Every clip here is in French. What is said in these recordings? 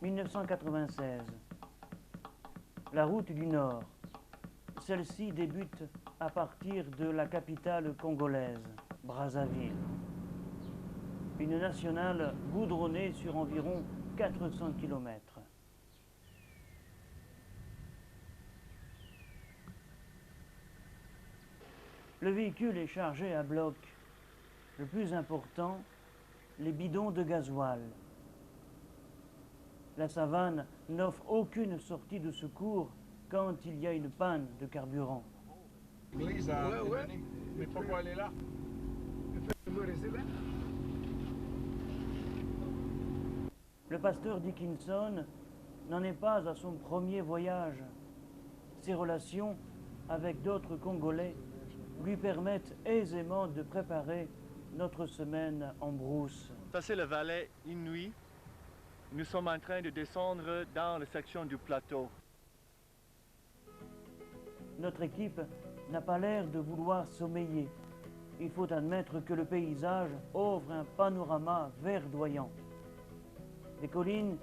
1996. La route du Nord. Celle-ci débute à partir de la capitale congolaise, Brazzaville. Une nationale goudronnée sur environ 400 km. Le véhicule est chargé à bloc. Le plus important, les bidons de gasoil. La savane n'offre aucune sortie de secours quand il y a une panne de carburant. L'église mais pourquoi elle est là? Le pasteur Dickinson n'en est pas à son premier voyage. Ses relations avec d'autres Congolais lui permettent aisément de préparer notre semaine en brousse. Ça c'est le vallée Inouï. Nous sommes en train de descendre dans la section du plateau. Notre équipe n'a pas l'air de vouloir sommeiller. Il faut admettre que le paysage offre un panorama verdoyant. Des collines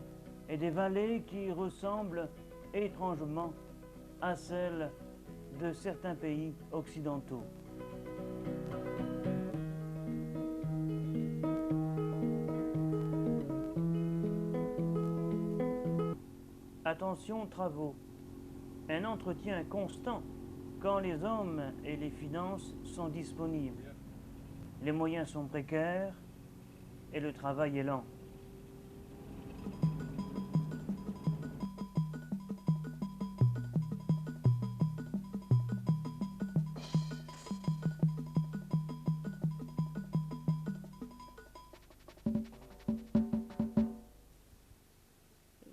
et des vallées qui ressemblent étrangement à celles de certains pays occidentaux. Attention, travaux. Un entretien constant quand les hommes et les finances sont disponibles. Les moyens sont précaires et le travail est lent.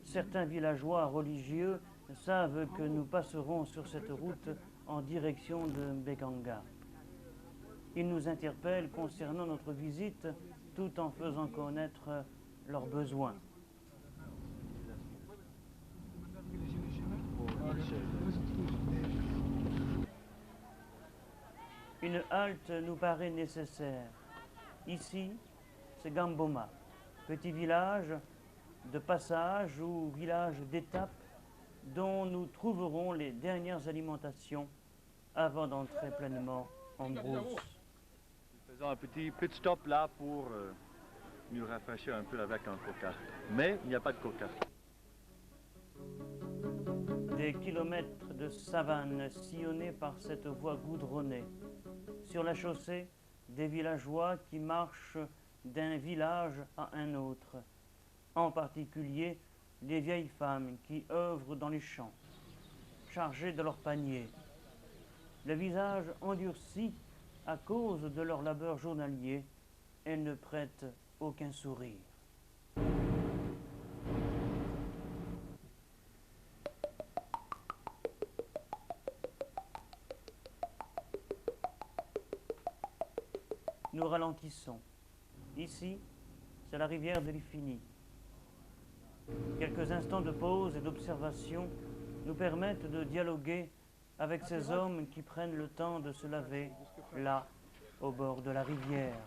Certains villageois religieux savent que nous passerons sur cette route en direction de Mbekanga. Ils nous interpellent concernant notre visite tout en faisant connaître leurs besoins. Une halte nous paraît nécessaire. Ici, c'est Gamboma, petit village de passage ou village d'étape dont nous trouverons les dernières alimentations avant d'entrer pleinement en brousse. Faisons un petit pit stop là pour nous rafraîchir un peu avec un coca. Mais il n'y a pas de coca. Des kilomètres de savane sillonnés par cette voie goudronnée. Sur la chaussée, des villageois qui marchent d'un village à un autre. En particulier, les vieilles femmes qui œuvrent dans les champs, chargées de leurs paniers. Le visage endurci à cause de leur labeur journalier, elles ne prêtent aucun sourire. Nous ralentissons. Ici, c'est la rivière de l'Ifini. Quelques instants de pause et d'observation nous permettent de dialoguer avec ces hommes qui prennent le temps de se laver, là, au bord de la rivière.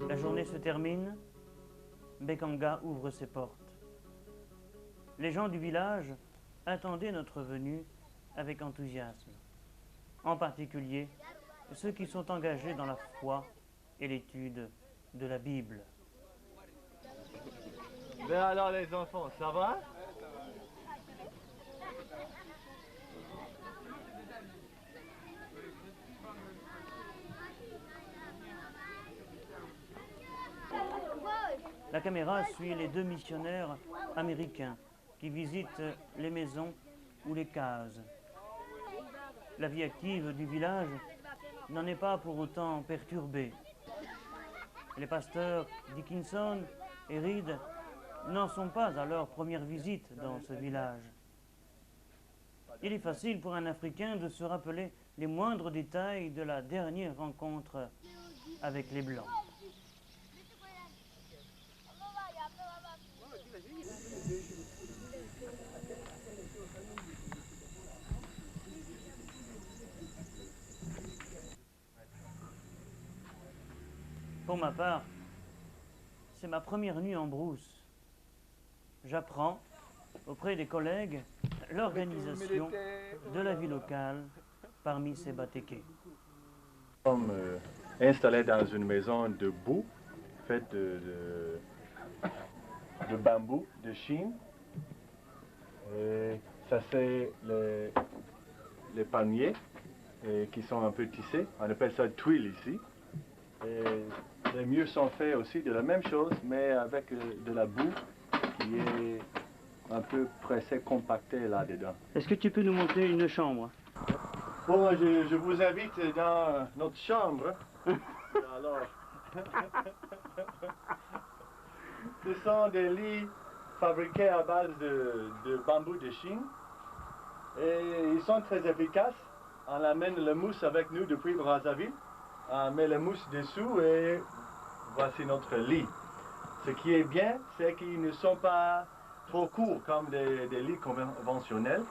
La journée se termine, Mbekanga ouvre ses portes. Les gens du village attendaient notre venue avec enthousiasme, en particulier ceux qui sont engagés dans la foi et l'étude de la Bible. Mais alors les enfants, ça va? La caméra suit les deux missionnaires américains qui visitent les maisons ou les cases. La vie active du village n'en est pas pour autant perturbée. Les pasteurs Dickinson et Reed n'en sont pas à leur première visite dans ce village. Il est facile pour un Africain de se rappeler les moindres détails de la dernière rencontre avec les Blancs. Pour ma part, c'est ma première nuit en brousse. J'apprends, auprès des collègues, l'organisation de la vie locale parmi ces batékés. Nous sommes installés dans une maison de boue, faite de bambou de Chine. Et ça, c'est les palmiers qui sont un peu tissés. On appelle ça tuiles ici. Et les murs sont faits aussi de la même chose, mais avec de la boue qui est un peu pressée, compactée là-dedans. Est-ce que tu peux nous montrer une chambre? Bon, je vous invite dans notre chambre. Alors, ce sont des lits fabriqués à base de bambou de Chine. Et ils sont très efficaces. On amène la mousse avec nous depuis Brazzaville. On met la mousse dessous et voici notre lit. Ce qui est bien, c'est qu'ils ne sont pas trop courts comme des lits conventionnels.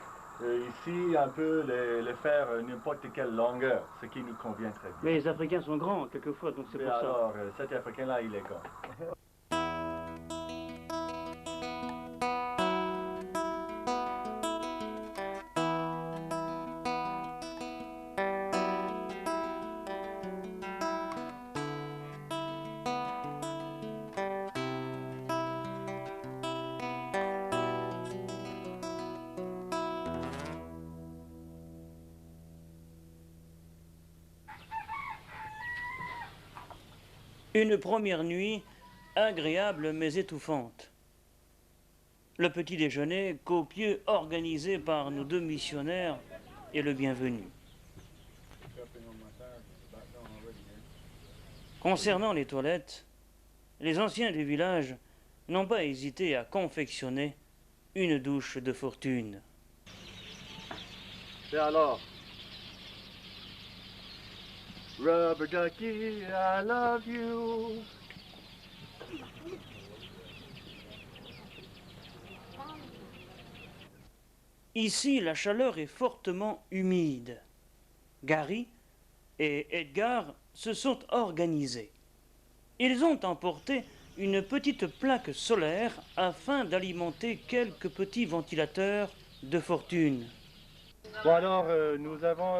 Ici, on peut les faire n'importe quelle longueur, ce qui nous convient très bien. Mais les Africains sont grands, quelquefois, donc c'est pour ça. Alors, cet Africain-là, il est grand. Une première nuit agréable mais étouffante. Le petit déjeuner copieux organisé par nos deux missionnaires est le bienvenu. Concernant les toilettes, les anciens du village n'ont pas hésité à confectionner une douche de fortune. Et alors? Rubber ducky, I love you. Ici, la chaleur est fortement humide. Gary et Edgar se sont organisés. Ils ont emporté une petite plaque solaire afin d'alimenter quelques petits ventilateurs de fortune. Bon alors, nous avons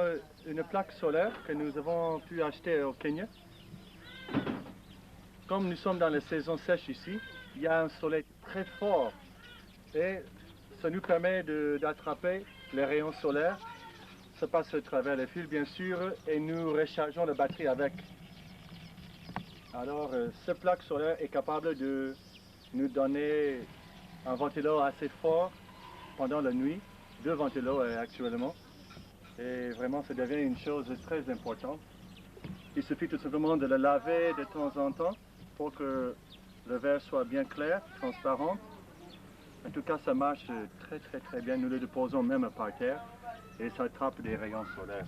une plaque solaire que nous avons pu acheter au Kenya. Comme nous sommes dans la saison sèche ici, il y a un soleil très fort et ça nous permet d'attraper les rayons solaires. Ça passe à travers les fils bien sûr et nous rechargeons la batterie avec. Alors, cette plaque solaire est capable de nous donner un ventilateur assez fort pendant la nuit. 2 ventilateurs actuellement. Et vraiment, ça devient une chose très importante. Il suffit tout simplement de le laver de temps en temps pour que le verre soit bien clair, transparent. En tout cas, ça marche très bien. Nous le déposons même par terre et ça attrape des rayons solaires.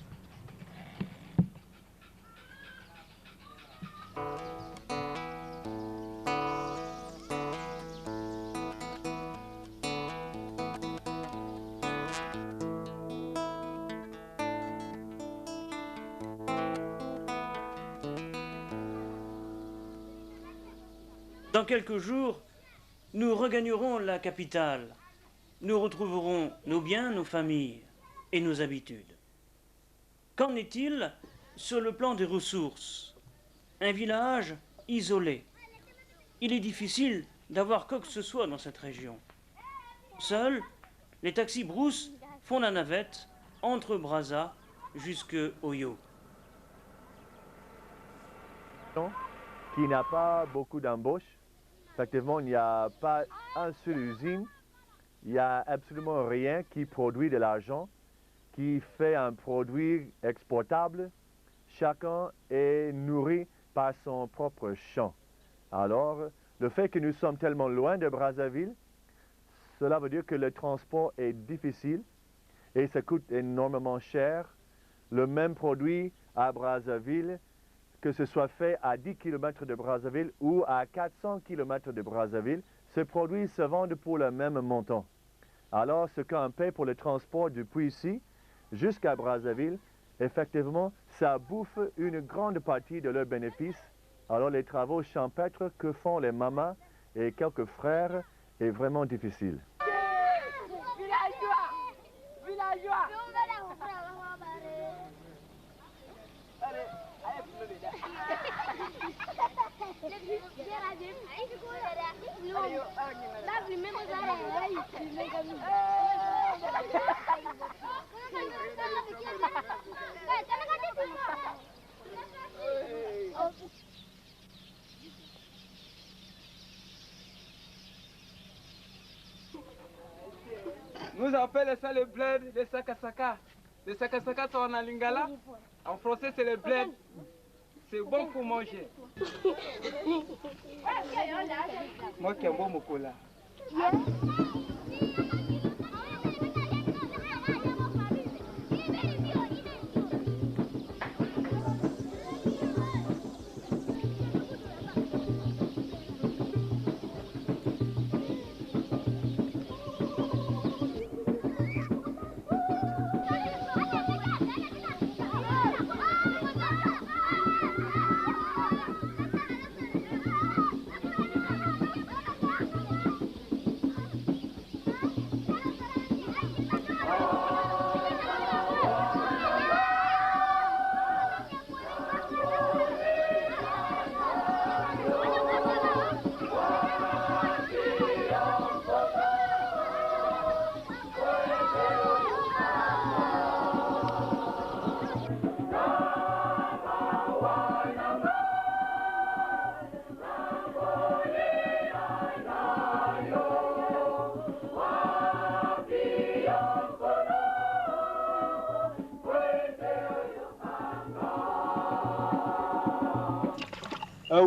Dans quelques jours, nous regagnerons la capitale. Nous retrouverons nos biens, nos familles et nos habitudes. Qu'en est-il sur le plan des ressources? Un village isolé. Il est difficile d'avoir quoi que ce soit dans cette région. Seuls, les taxis brousses font la navette entre Brazza jusque Oyo. Qui n'a pas beaucoup d'embauches. Effectivement, il n'y a pas une seule usine. Il n'y a absolument rien qui produit de l'argent, qui fait un produit exportable. Chacun est nourri par son propre champ. Alors, le fait que nous sommes tellement loin de Brazzaville, cela veut dire que le transport est difficile et ça coûte énormément cher le même produit à Brazzaville, que ce soit fait à 10 km de Brazzaville ou à 400 km de Brazzaville. Ces produits se vendent pour le même montant. Alors, ce qu'on paie pour le transport depuis ici jusqu'à Brazzaville, effectivement, ça bouffe une grande partie de leurs bénéfices. Alors, les travaux champêtres que font les mamas et quelques frères est vraiment difficile. Nous appelons ça le bled de Sakasaka. Les Sakasaka sont en lingala. En français, c'est le bled. C'est bon pour manger. Moi qui aime bon mon cola.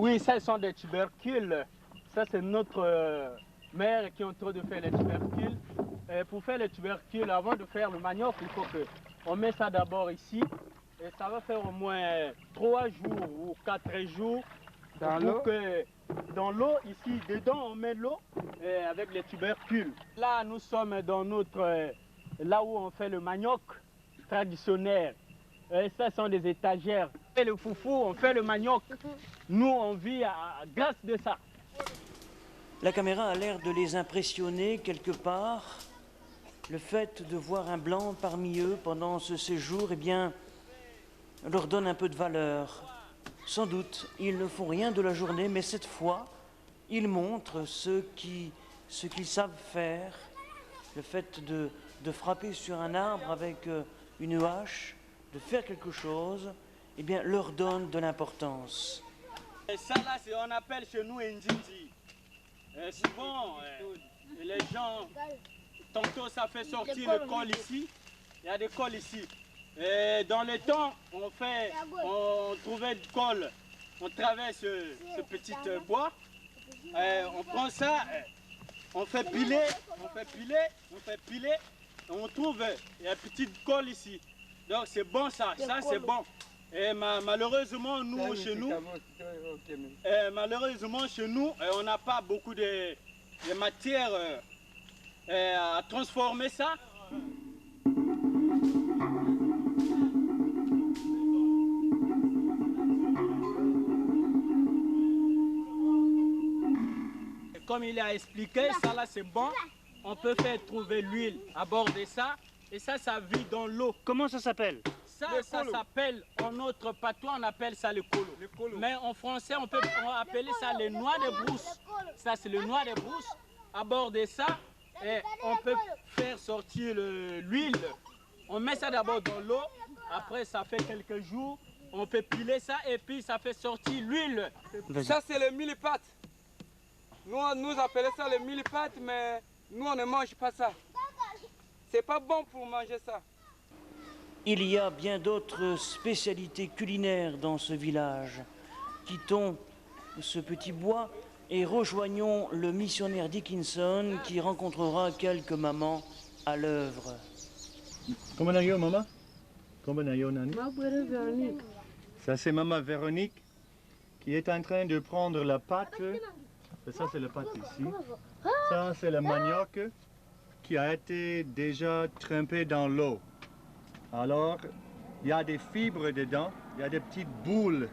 Oui, ça, ce sont des tubercules. Ça, c'est notre mère qui est en train de faire les tubercules. Pour faire les tubercules, avant de faire le manioc, il faut qu'on met ça d'abord ici. Et ça va faire au moins 3 jours ou 4 jours. Dans l'eau, ici, dedans, on met l'eau avec les tubercules. Là, nous sommes dans notre... là où on fait le manioc traditionnel. Et ça sont des étagères. Et le foufou, on fait le manioc. Nous, on vit grâce de ça. La caméra a l'air de les impressionner quelque part. Le fait de voir un blanc parmi eux pendant ce séjour, eh bien, leur donne un peu de valeur. Sans doute, ils ne font rien de la journée, mais cette fois, ils montrent ce qu'ils savent faire. Le fait de frapper sur un arbre avec une hache, de faire quelque chose, eh bien, leur donne de l'importance. Ça là, on appelle chez nous Njinji. Souvent, les gens, tantôt ça fait sortir le col ici, il y a des cols ici. Et dans le temps, on trouvait du col, on traverse ce petit bois, on prend ça, on fait piler, et on trouve il y a un petit col ici. Donc c'est bon ça c'est bon. Et malheureusement, nous, chez nous, on n'a pas beaucoup de matière à transformer ça. Comme il a expliqué, ça là c'est bon. On peut faire trouver l'huile à bord de ça. Et ça vit dans l'eau. Comment ça s'appelle? Ça s'appelle, en notre patois, on appelle ça le colo. Mais en français, on peut appeler ça les noix de brousse. Ça, c'est le noix de brousse. À bord de ça, on peut faire sortir l'huile. On met ça d'abord dans l'eau. Après, ça fait quelques jours. On peut piler ça et puis ça fait sortir l'huile. Ça, c'est le mille-pattes. Nous appelons ça le mille-pattes, mais nous, on ne mange pas ça. C'est pas bon pour manger ça. Il y a bien d'autres spécialités culinaires dans ce village. Quittons ce petit bois et rejoignons le missionnaire Dickinson qui rencontrera quelques mamans à l'œuvre. Comment are you, Mama? Ça, c'est Maman Véronique qui est en train de prendre la pâte. Ça, c'est la pâte ici. Ça, c'est le manioc qui a été déjà trempé dans l'eau. Alors, il y a des fibres dedans, il y a des petites boules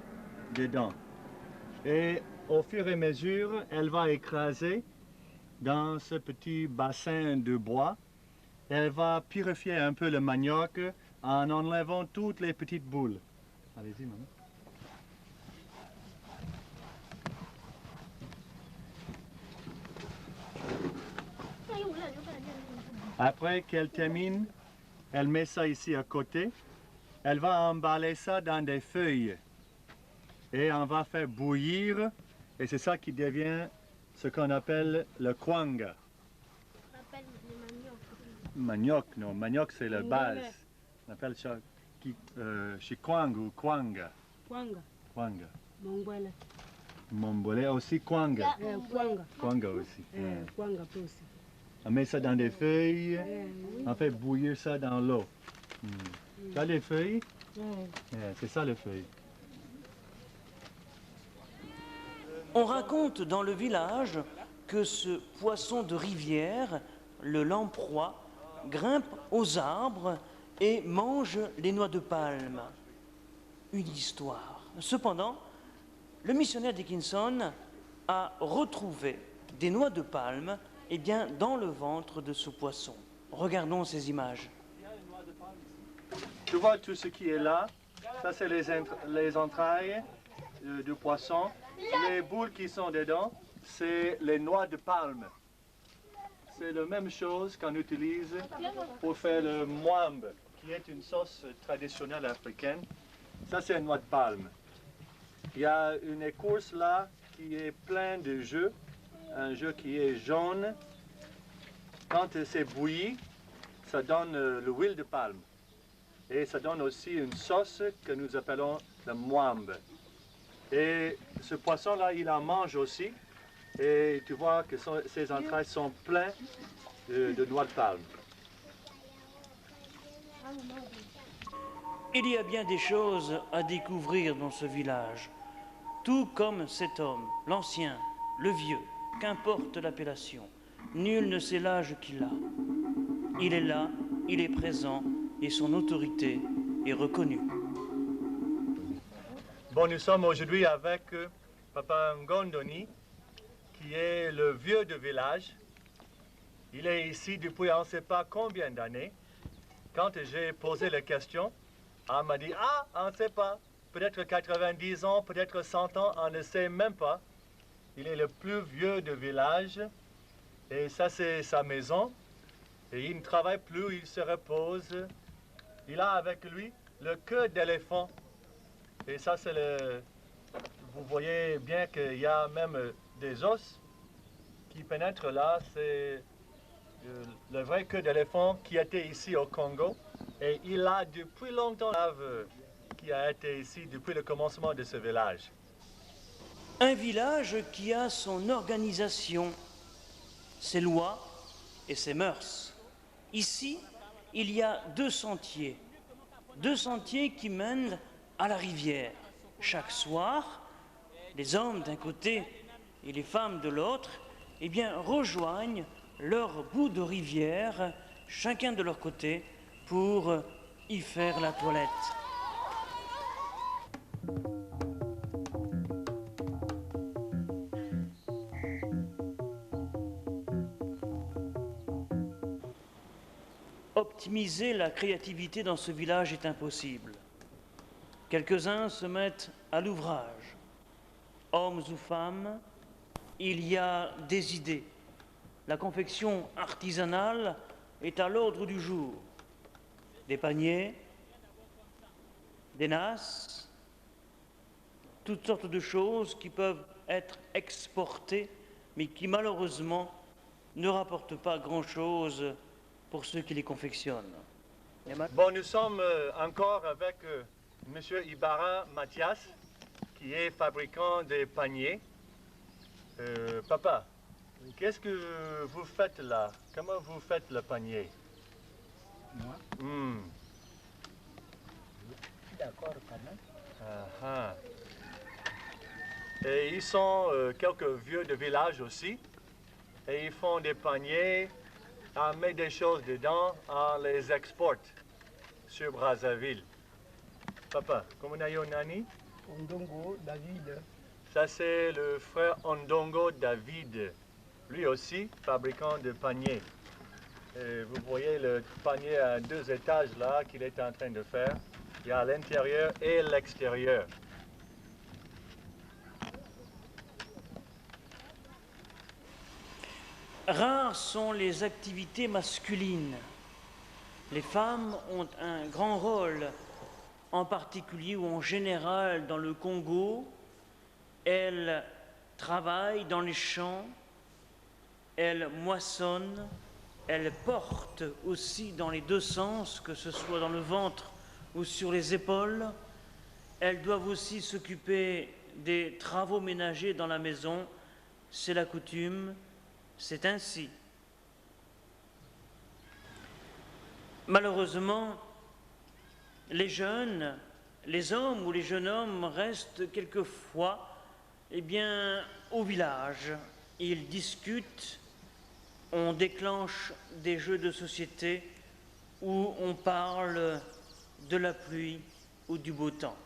dedans. Et au fur et à mesure, elle va écraser dans ce petit bassin de bois. Elle va purifier un peu le manioc en enlevant toutes les petites boules. Allez-y, maman. Après qu'elle termine, elle met ça ici à côté. Elle va emballer ça dans des feuilles. Et on va faire bouillir. Et c'est ça qui devient ce qu'on appelle le kwanga. Manioc, non. Manioc, c'est la base. On appelle ça chikwang ou kwanga. Kwanga. Kwanga. Mongwele. Mongolais aussi kwanga. Kwanga. Kwanga aussi. Kwanga aussi. On met ça dans des feuilles, Oui. on fait bouillir ça dans l'eau. Tu as les feuilles? C'est ça les feuilles. On raconte dans le village que ce poisson de rivière, le lamproie, grimpe aux arbres et mange les noix de palme. Une histoire. Cependant, le missionnaire Dickinson a retrouvé des noix de palme dans le ventre de ce poisson. Regardons ces images. Tu vois tout ce qui est là, ça c'est les entrailles du poisson. Les boules qui sont dedans, c'est les noix de palme. C'est la même chose qu'on utilise pour faire le mwambe, qui est une sauce traditionnelle africaine. Ça c'est une noix de palme. Il y a une écorce là qui est pleine de jus. Un jus qui est jaune. Quand c'est bouilli, ça donne l'huile de palme. Et ça donne aussi une sauce que nous appelons le mwambe. Et ce poisson-là, il en mange aussi. Et tu vois que ses entrailles sont pleines de noix de palme. Il y a bien des choses à découvrir dans ce village. Tout comme cet homme, l'ancien, le vieux, qu'importe l'appellation, nul ne sait l'âge qu'il a. Il est là, il est présent et son autorité est reconnue. Bon, nous sommes aujourd'hui avec Papa Ngondoni, qui est le vieux du village. Il est ici depuis on ne sait pas combien d'années. Quand j'ai posé la question, on m'a dit « Ah, on ne sait pas, peut-être 90 ans, peut-être 100 ans, on ne sait même pas ». Il est le plus vieux du village et ça c'est sa maison. Et il ne travaille plus, il se repose. Il a avec lui le queue d'éléphant. Et ça c'est le... Vous voyez bien qu'il y a même des os qui pénètrent là. C'est le vrai queue d'éléphant qui était ici au Congo. Et il a depuis longtemps qui a été ici depuis le commencement de ce village. Un village qui a son organisation, ses lois et ses mœurs. Ici, il y a deux sentiers qui mènent à la rivière. Chaque soir, les hommes d'un côté et les femmes de l'autre, rejoignent leur bout de rivière, chacun de leur côté, pour y faire la toilette. Optimiser la créativité dans ce village est impossible. Quelques-uns se mettent à l'ouvrage. Hommes ou femmes, il y a des idées. La confection artisanale est à l'ordre du jour. Des paniers, des nasses, toutes sortes de choses qui peuvent être exportées, mais qui malheureusement ne rapportent pas grand-chose pour ceux qui les confectionnent. Bon, nous sommes encore avec M. Ibarra Mathias, qui est fabricant des paniers. Papa, qu'est-ce que vous faites là? Comment vous faites le panier? Moi? Ah. Et ils sont quelques vieux de village aussi. Et ils font des paniers, on met des choses dedans, on les exporte sur Brazzaville. Papa, comment est-ce Nani? Ondongo David. Ça c'est le frère Ondongo David. Lui aussi, fabricant de paniers. Et vous voyez le panier à 2 étages là qu'il est en train de faire. Il y a l'intérieur et l'extérieur. Rares sont les activités masculines. Les femmes ont un grand rôle, en particulier ou en général dans le Congo. Elles travaillent dans les champs, elles moissonnent, elles portent aussi dans les deux sens, que ce soit dans le ventre ou sur les épaules. Elles doivent aussi s'occuper des travaux ménagers dans la maison. C'est la coutume. C'est ainsi. Malheureusement, les jeunes, les hommes ou les jeunes hommes restent quelquefois au village. Ils discutent, on déclenche des jeux de société où on parle de la pluie ou du beau temps.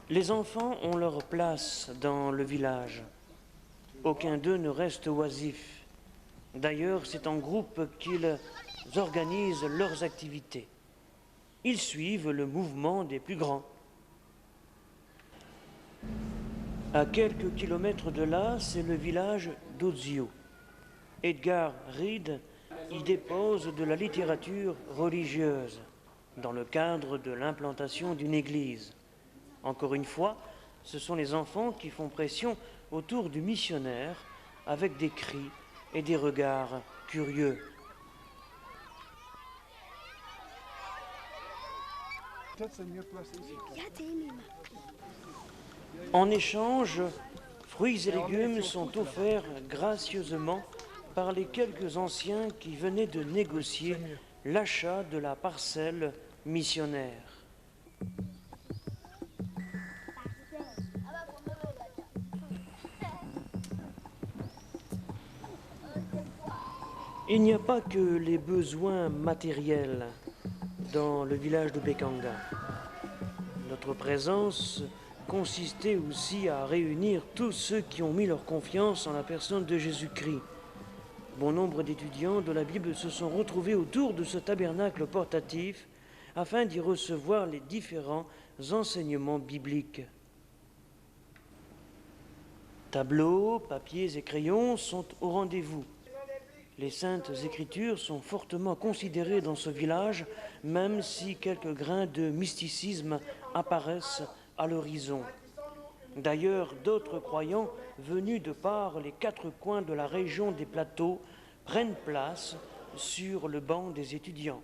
Les enfants ont leur place dans le village. Aucun d'eux ne reste oisif. D'ailleurs, c'est en groupe qu'ils organisent leurs activités. Ils suivent le mouvement des plus grands. À quelques kilomètres de là, c'est le village d'Ozio. Edgar Reed y dépose de la littérature religieuse dans le cadre de l'implantation d'une église. Encore une fois, ce sont les enfants qui font pression autour du missionnaire avec des cris et des regards curieux. En échange, fruits et légumes sont offerts gracieusement par les quelques anciens qui venaient de négocier l'achat de la parcelle missionnaire. Il n'y a pas que les besoins matériels dans le village de Bekanga. Notre présence consistait aussi à réunir tous ceux qui ont mis leur confiance en la personne de Jésus-Christ. Bon nombre d'étudiants de la Bible se sont retrouvés autour de ce tabernacle portatif afin d'y recevoir les différents enseignements bibliques. Tableaux, papiers et crayons sont au rendez-vous. Les Saintes Écritures sont fortement considérées dans ce village, même si quelques grains de mysticisme apparaissent à l'horizon. D'ailleurs, d'autres croyants venus de par les 4 coins de la région des plateaux prennent place sur le banc des étudiants.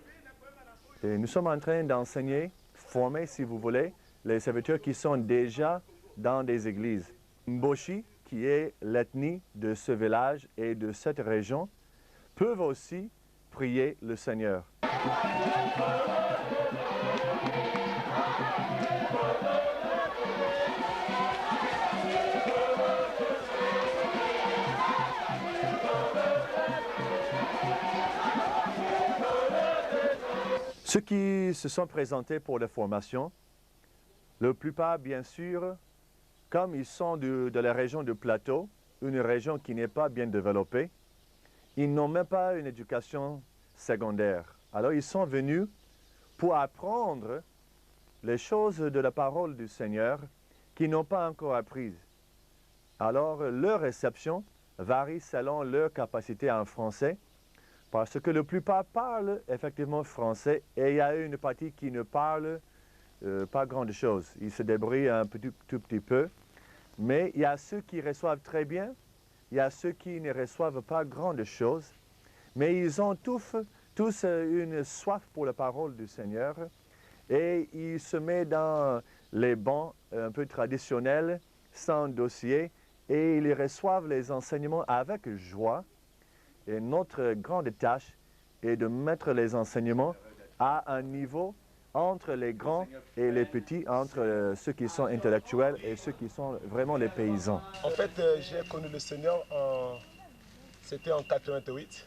Et nous sommes en train d'enseigner, former si vous voulez, les serviteurs qui sont déjà dans des églises. Mboshi, qui est l'ethnie de ce village et de cette région, peuvent aussi prier le Seigneur. Ceux qui se sont présentés pour la formation, la plupart, bien sûr, comme ils sont de la région du plateau, une région qui n'est pas bien développée, ils n'ont même pas une éducation secondaire. Alors ils sont venus pour apprendre les choses de la parole du Seigneur qu'ils n'ont pas encore apprises. Alors leur réception varie selon leur capacité en français, parce que la plupart parlent effectivement français et il y a une partie qui ne parle pas grande chose. Ils se débrouillent un tout petit peu, mais il y a ceux qui reçoivent très bien. Il y a ceux qui ne reçoivent pas grande chose, mais ils ont tous tous une soif pour la parole du Seigneur et ils se mettent dans les bancs un peu traditionnels, sans dossier, et ils reçoivent les enseignements avec joie. Et notre grande tâche est de mettre les enseignements à un niveau entre les grands et les petits, entre ceux qui sont intellectuels et ceux qui sont vraiment les paysans. En fait, j'ai connu le Seigneur, c'était en 88,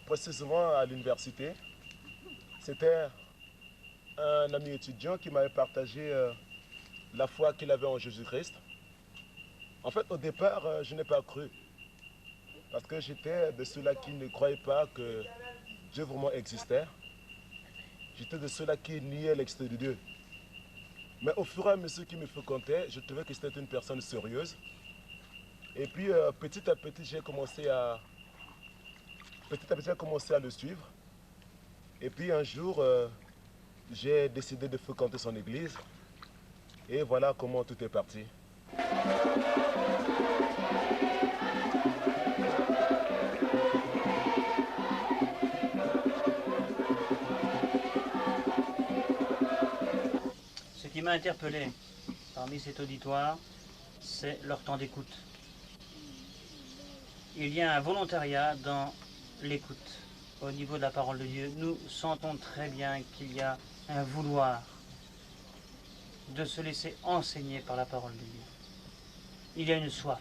précisément à l'université. C'était un ami étudiant qui m'avait partagé la foi qu'il avait en Jésus-Christ. En fait, au départ, je n'ai pas cru. Parce que j'étais de ceux-là qui ne croyaient pas que Dieu vraiment existait. J'étais de ceux-là qui niaient l'existence de Dieu. Mais au fur et à mesure qu'il me fréquentait, je trouvais que c'était une personne sérieuse. Et puis petit à petit, j'ai commencé à le suivre. Et puis un jour, j'ai décidé de fréquenter son église. Et voilà comment tout est parti. Ce qui m'a interpellé parmi cet auditoire, c'est leur temps d'écoute. Il y a un volontariat dans l'écoute au niveau de la parole de Dieu. Nous sentons très bien qu'il y a un vouloir de se laisser enseigner par la parole de Dieu. Il y a une soif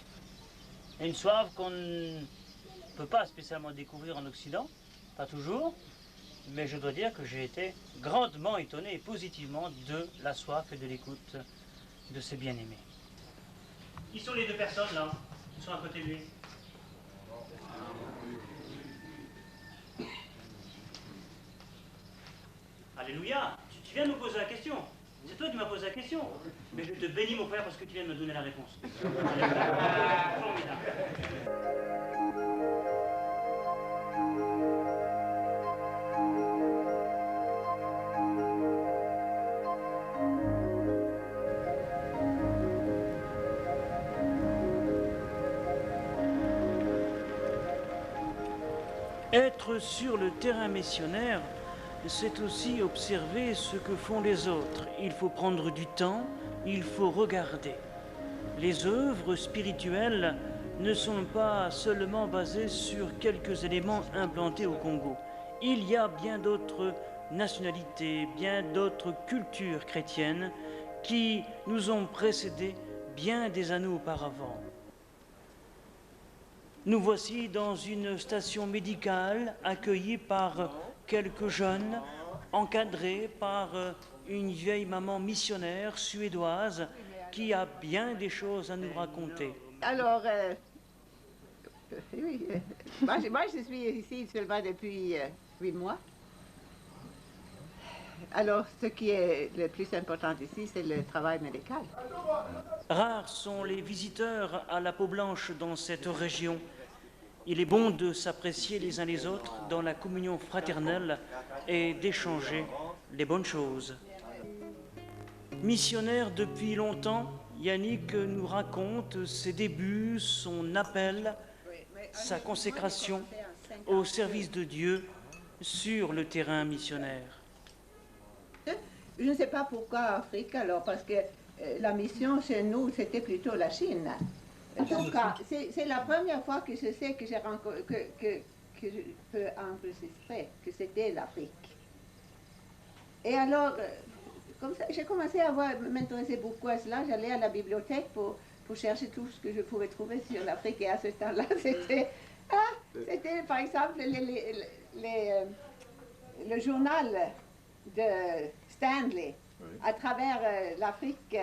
qu'on ne peut pas spécialement découvrir en Occident, pas toujours, mais je dois dire que j'ai été grandement étonné et positivement de la soif et de l'écoute de ces bien-aimés. Qui sont les deux personnes là, qui sont à côté de lui? Alléluia, tu viens de me poser la question. C'est toi qui m'as posé la question. Mais je te bénis mon frère parce que tu viens de me donner la réponse. Formidable. Être sur le terrain missionnaire, c'est aussi observer ce que font les autres. Il faut prendre du temps, il faut regarder. Les œuvres spirituelles ne sont pas seulement basées sur quelques éléments implantés au Congo. Il y a bien d'autres nationalités, bien d'autres cultures chrétiennes qui nous ont précédés bien des années auparavant. Nous voici dans une station médicale accueillis par quelques jeunes, encadrés par une vieille maman missionnaire suédoise qui a bien des choses à nous raconter. Alors, oui, moi je suis ici seulement depuis 8 mois. Alors, ce qui est le plus important ici, c'est le travail médical. Rares sont les visiteurs à la peau blanche dans cette région. Il est bon de s'apprécier les uns les autres dans la communion fraternelle et d'échanger les bonnes choses. Missionnaire depuis longtemps, Yannick nous raconte ses débuts, son appel, sa consécration au service de Dieu sur le terrain missionnaire. Je ne sais pas pourquoi Afrique, alors, parce que la mission chez nous, c'était plutôt la Chine. Donc, c'est la première fois que je sais que je peux enregistrer que c'était l'Afrique. Et alors, comme ça, j'ai commencé à m'intéresser beaucoup à cela. J'allais à la bibliothèque pour chercher tout ce que je pouvais trouver sur l'Afrique. Et à ce temps-là, c'était par exemple le journal de Stanley, oui, à travers l'Afrique.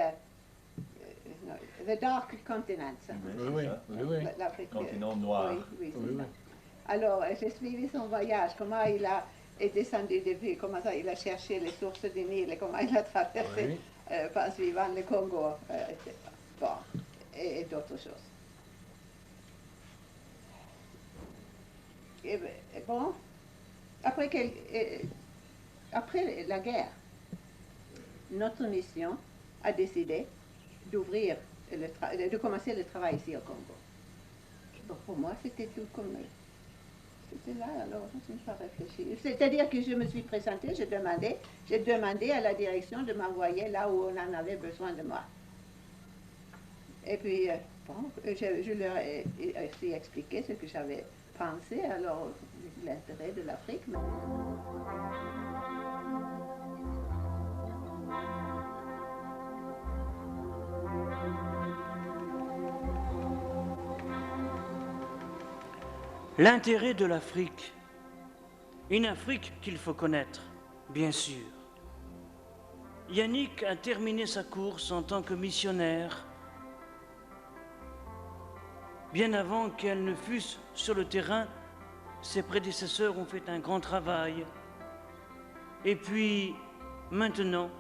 The Dark Continent. Oui. L'Afrique. Continent noir. Oui, oui. Alors, j'ai suivi son voyage, comment il est descendu depuis, comment ça, il a cherché les sources du Nil, et comment il a traversé par suivant le Congo, etc. Bon, et d'autres choses. Et bon, après la guerre, notre mission a décidé de commencer le travail ici au Congo. Donc pour moi, c'était tout comme C'était là, alors je ne sais pas réfléchir. C'est-à-dire que je me suis présentée, j'ai demandé à la direction de m'envoyer là où on en avait besoin de moi. Et puis, bon, je leur ai aussi expliqué ce que j'avais pensé, alors l'intérêt de l'Afrique. L'intérêt de l'Afrique, une Afrique qu'il faut connaître, bien sûr. Yannick a terminé sa course en tant que missionnaire, bien avant qu'elle ne fût sur le terrain. Ses prédécesseurs ont fait un grand travail. Et puis, maintenant,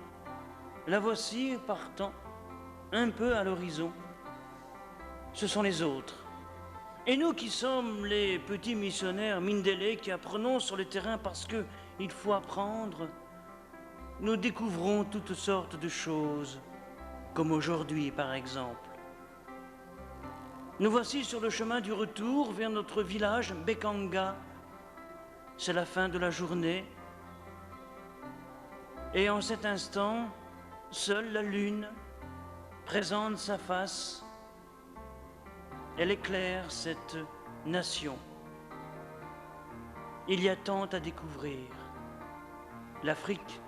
la voici partant un peu à l'horizon. Ce sont les autres. Et nous qui sommes les petits missionnaires Mindélé qui apprenons sur le terrain parce qu'il faut apprendre, nous découvrons toutes sortes de choses, comme aujourd'hui par exemple. Nous voici sur le chemin du retour vers notre village Bekanga. C'est la fin de la journée. Et en cet instant, seule la lune présente sa face. Elle éclaire cette nation. Il y a tant à découvrir. L'Afrique